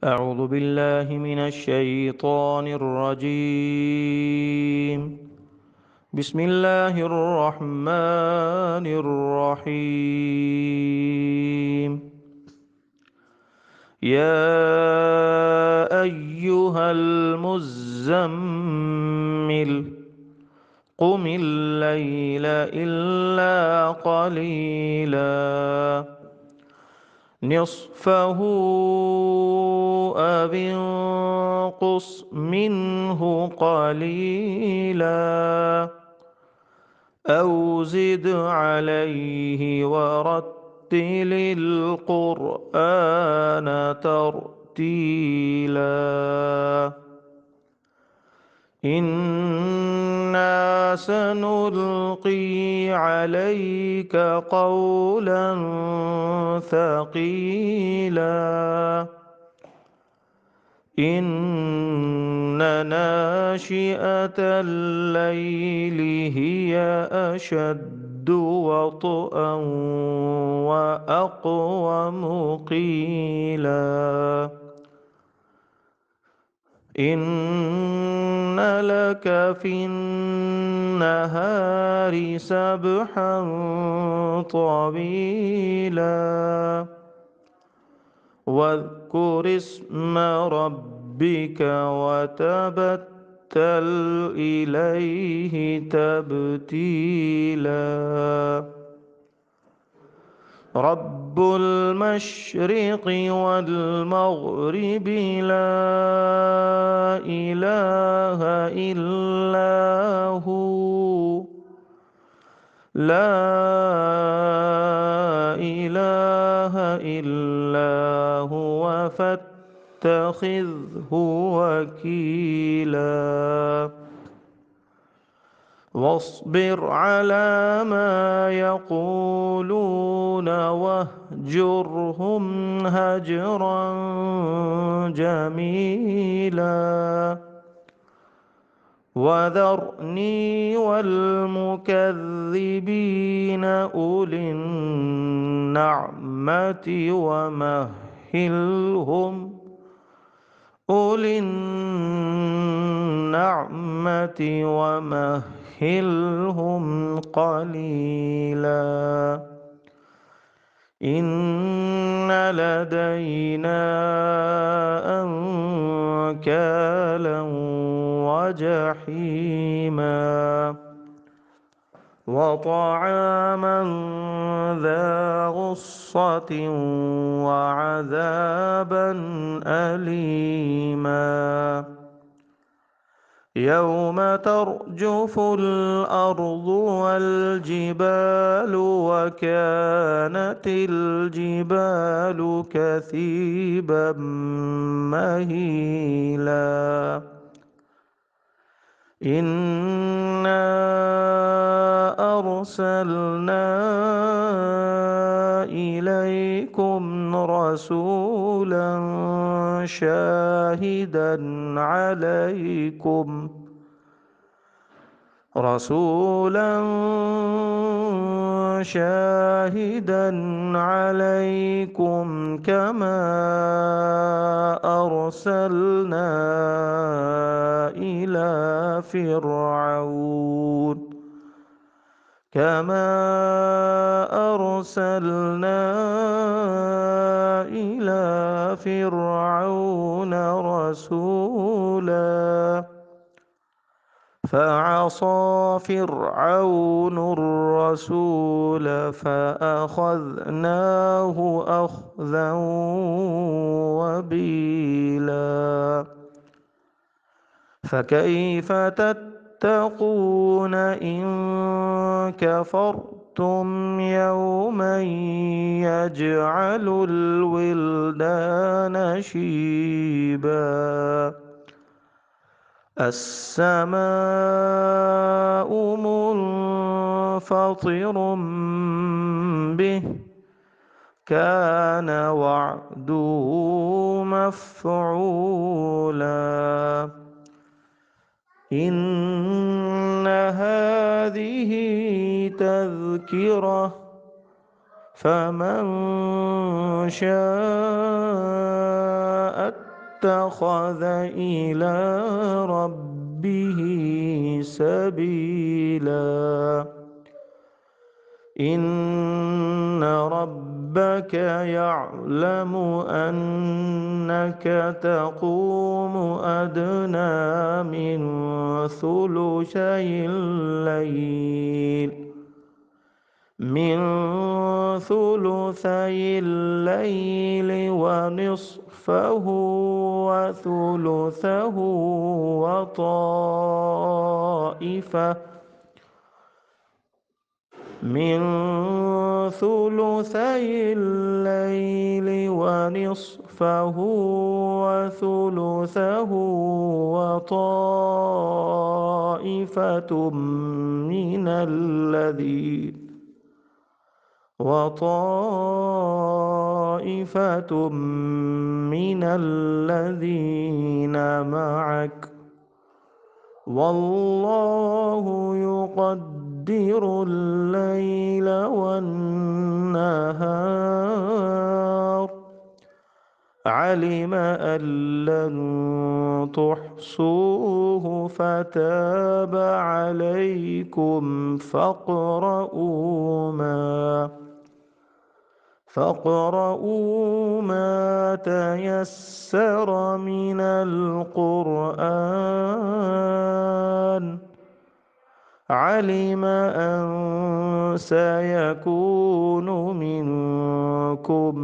أعوذ بالله من الشيطان الرجيم. بسم الله الرحمن الرحيم. يا أيها المزمل قم الليل إلا قليلا نصفه أو انقص منه قليلا أو زد عليه ورتل القرآن ترتيلا إنا سنلقي عليك قولا ثقيلا إن ناشئة الليل هي أشد وطئا وأقوم قيلا إن لك في النهار سبحا طويلا واذكر اسم ربك وتبتل إليه تبتيلا رب المشرق والمغرب لا إله إلا هو لا إله إلا هو فاتخذه وكيلا واصبر على ما يقولون واهجرهم هجرا جميلا وذرني والمكذبين أولي النعمة ومهلهم قليلا إن لدينا أنكالا وجحيما وطعاما ذا غصة وعذابا أليما يوم ترجف الأرض والجبال وكانت الجبال كثيبا مهيلا إنا أرسلنا إليكم رسولا شاهدا عليكم كما أرسلنا إلى فرعون رسولا فعصى فرعون الرسول فأخذناه أخذا وبيلا فكيف تتقون إن كفرتم يوما يجعل الولدان شيبا السماء منفطر به كان وعده مفعولا إن هذه تذكرة فمن شاء اتخذ إلى ربه سبيلا إن ربك يعلم أنك تقوم أدنى من ثلثي الليل ونصفه وثلثه من ثلثي الليل ونصفه وثلثه وطائفة من الذين معك والله يقدر الليل والنهار علم أن لن تحصوه فتاب عليكم فاقرؤوا ما تيسر من القرآن علم أن سيكون منكم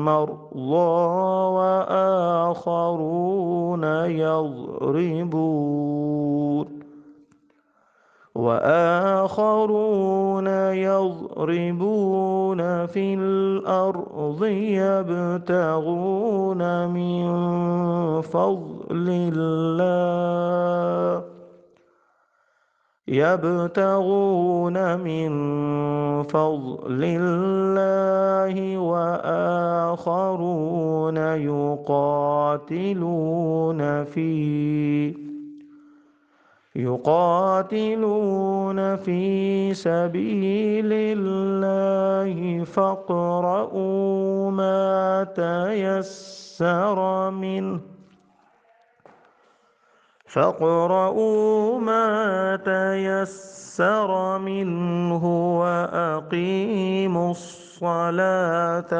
مرضى وآخرون يضربون في الأرض يبتغون من فضل الله وآخرون يقاتلون في سبيل الله فاقرؤوا ما تيسر منه وأقيموا الصلاة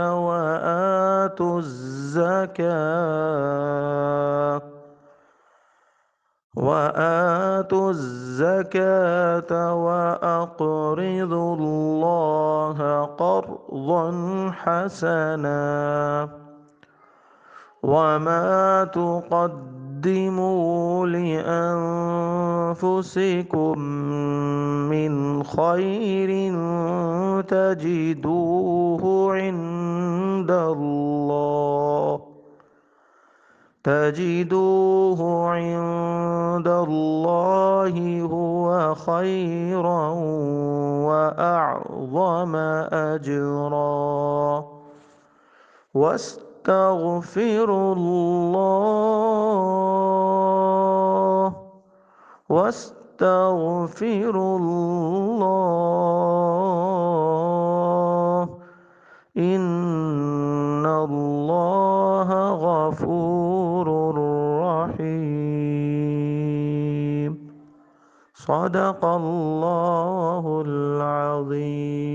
وآتوا الزكاة وأقرضوا الله قرضا حسنا وما تقدموا لأنفسكم من خير تجدوه عند الله هو خيرا وأعظم أجرا واستغفروا الله إن الله غفور رحيم صدق الله العظيم.